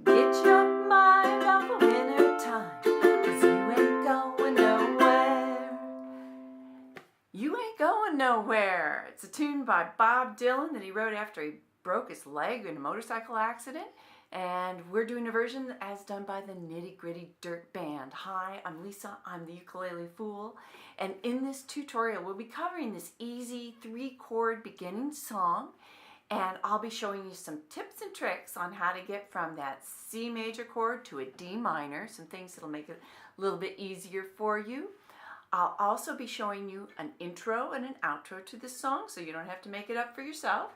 Get your mind off of winter time, 'cause you ain't going nowhere. You ain't going nowhere. It's a tune by Bob Dylan that he wrote after he broke his leg in a motorcycle accident. And we're doing a version as done by the Nitty Gritty Dirt Band. Hi, I'm Lisa, I'm the Ukulele Fool. And in this tutorial, we'll be covering this easy 3-chord beginning song. And I'll be showing you some tips and tricks on how to get from that C major chord to a D minor. Some things that'll make it a little bit easier for you. I'll also be showing you an intro and an outro to this song, so you don't have to make it up for yourself.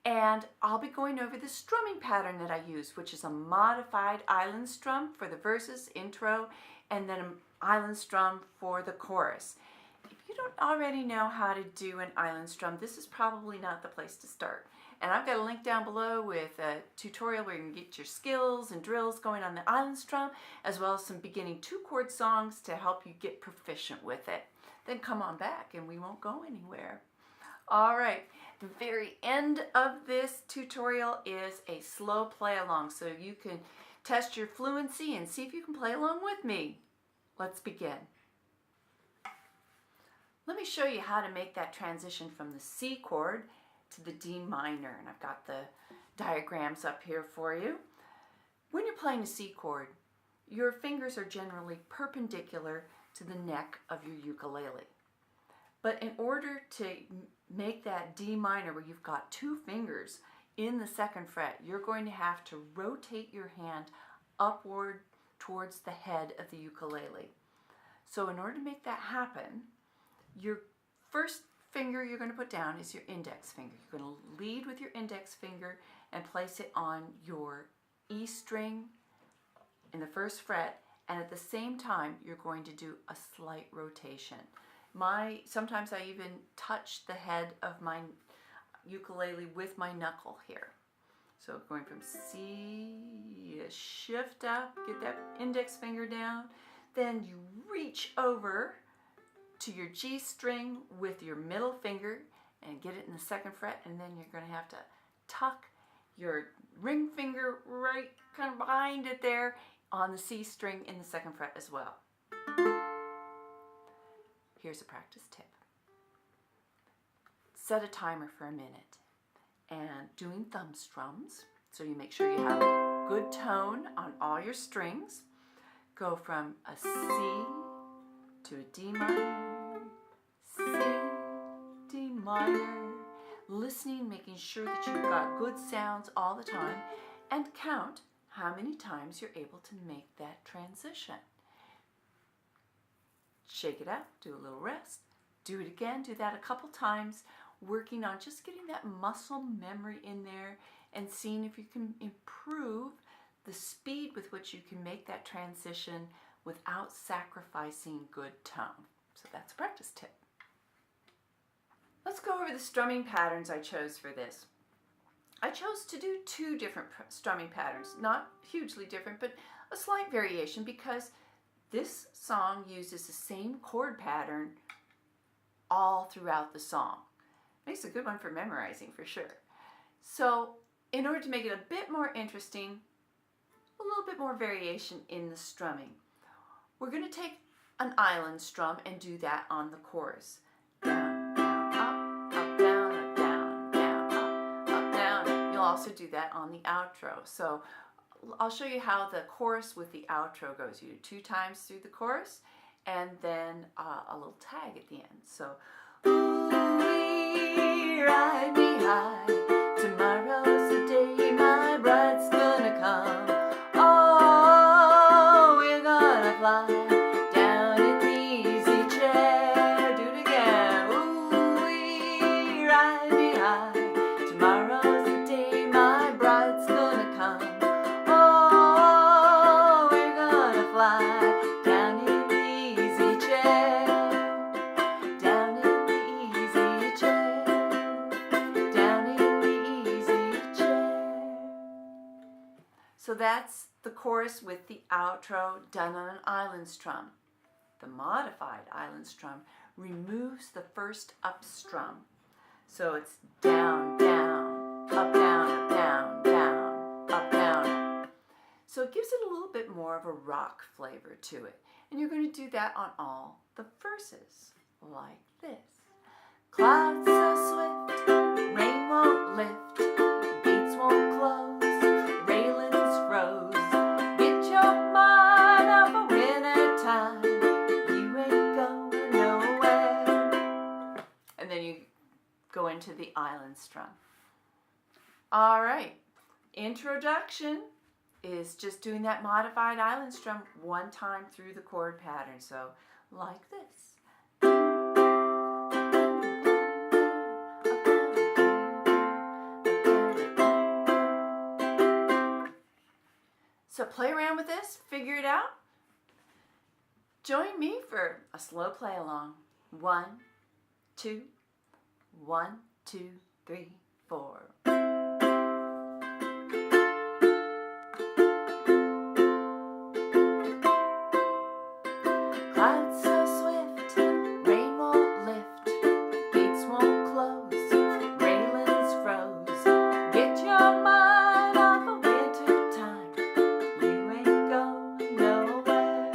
And I'll be going over the strumming pattern that I use, which is a modified island strum for the verses, intro, and then an island strum for the chorus. If you don't already know how to do an island strum, this is probably not the place to start. And I've got a link down below with a tutorial where you can get your skills and drills going on the island strum, as well as some beginning 2-chord songs to help you get proficient with it. Then come on back and we won't go anywhere. All right, the very end of this tutorial is a slow play along, so you can test your fluency and see if you can play along with me. Let's begin. Let me show you how to make that transition from the C chord to the D minor, and I've got the diagrams up here for you. When you're playing a C chord, your fingers are generally perpendicular to the neck of your ukulele. But in order to make that D minor where you've got 2 fingers in the 2nd fret, you're going to have to rotate your hand upward towards the head of the ukulele. So in order to make that happen, your first finger you're going to put down is your index finger. You're going to lead with your index finger and place it on your E string in the 1st fret, and at the same time you're going to do a slight rotation. Sometimes I even touch the head of my ukulele with my knuckle here. So going from C, you shift up, get that index finger down, then you reach over to your G string with your middle finger and get it in the 2nd fret, and then you're going to have to tuck your ring finger right kind of behind it there on the C string in the 2nd fret as well. Here's a practice tip. Set a timer for a minute and doing thumb strums, so you make sure you have a good tone on all your strings. Go from a C to a D minor, C, D minor, listening, making sure that you've got good sounds all the time, and count how many times you're able to make that transition. Shake it out, do a little rest, do it again, do that a couple times, working on just getting that muscle memory in there and seeing if you can improve the speed with which you can make that transition without sacrificing good tone. So that's a practice tip. Let's go over the strumming patterns I chose for this. I chose to do 2 different strumming patterns, not hugely different, but a slight variation, because this song uses the same chord pattern all throughout the song. Makes a good one for memorizing for sure. So in order to make it a bit more interesting, a little bit more variation in the strumming, we're going to take an island strum and do that on the chorus. Down, down, up, down, up, down, down, up, down, up. You'll also do that on the outro. So I'll show you how the chorus with the outro goes. You do 2 times through the chorus and then a little tag at the end. So, ooh, ride me high, tomorrow's the day my bride's gonna come. Oh, we're gonna fly down in the easy chair. Do it again. Ooh, ride me high, tomorrow's the day my bride's gonna come. So that's the chorus with the outro done on an island strum. The modified island strum removes the first up strum. So it's down, down, up, down, up, down, down, up, down. So it gives it a little bit more of a rock flavor to it. And you're going to do that on all the verses, like this. Clouds so swift, rain won't lift, gates won't close, railings froze. Get your mind out for winter time, you ain't going nowhere. And then you go into the island strum. All right, introduction is just doing that modified island strum one time through the chord pattern. So like this. So play around with this, figure it out. Join me for a slow play along. 1, 2, 1, 2, 3, 4. Clouds so swift, rain won't lift, gates won't close, railings froze. Get your mind off of winter time, you ain't going nowhere.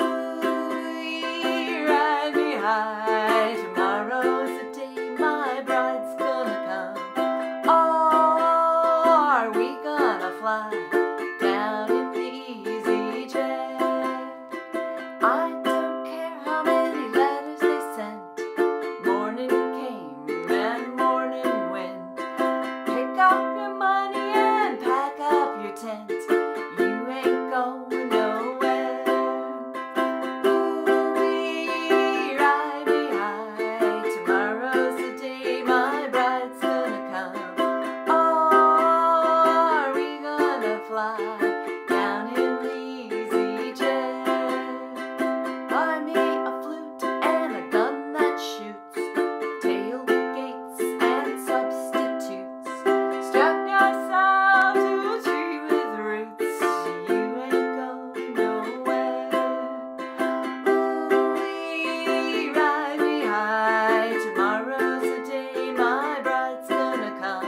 Ooh, ride me high, tomorrow's the day my bride's gonna come. Oh, are we gonna fly down in the easy chair? I don't care how many letters they sent, morning came and morning went. Pick up your money and pack up your tent, you ain't going nowhere. Ooh-wee, ride me high, tomorrow's the day my bride's gonna come. Oh, are we gonna fly down in the easy chair? Buy me a flute and a gun that shoots, tailgates and substitutes. Strap yourself to a tree with roots, you ain't going nowhere. Ooh-wee, ride me high, tomorrow's the day my bride's gonna come.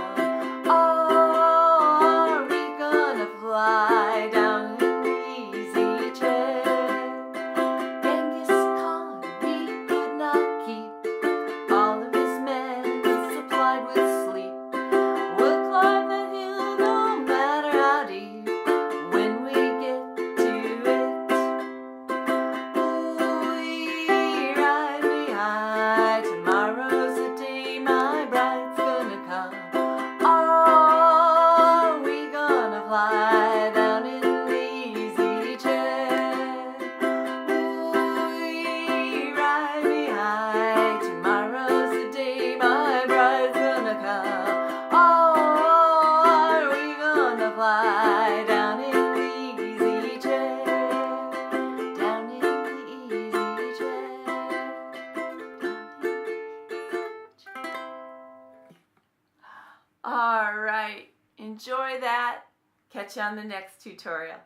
Oh, are we gonna fly down in the easy chair? Genghis Khan, he could not keep all of his men supplied with sleep. We'll climb the hill no matter how deep when we get to it. Ooh-wee, ride me high, tomorrow's the day my bride's gonna come. Oh, are we gonna fly down in the easy chair? Ooh-wee, ride me high, tomorrow's the day my bride's gonna come. Oh, are we gonna fly down in the easy chair? Down in the easy chair. All right, enjoy that. Catch you on the next tutorial.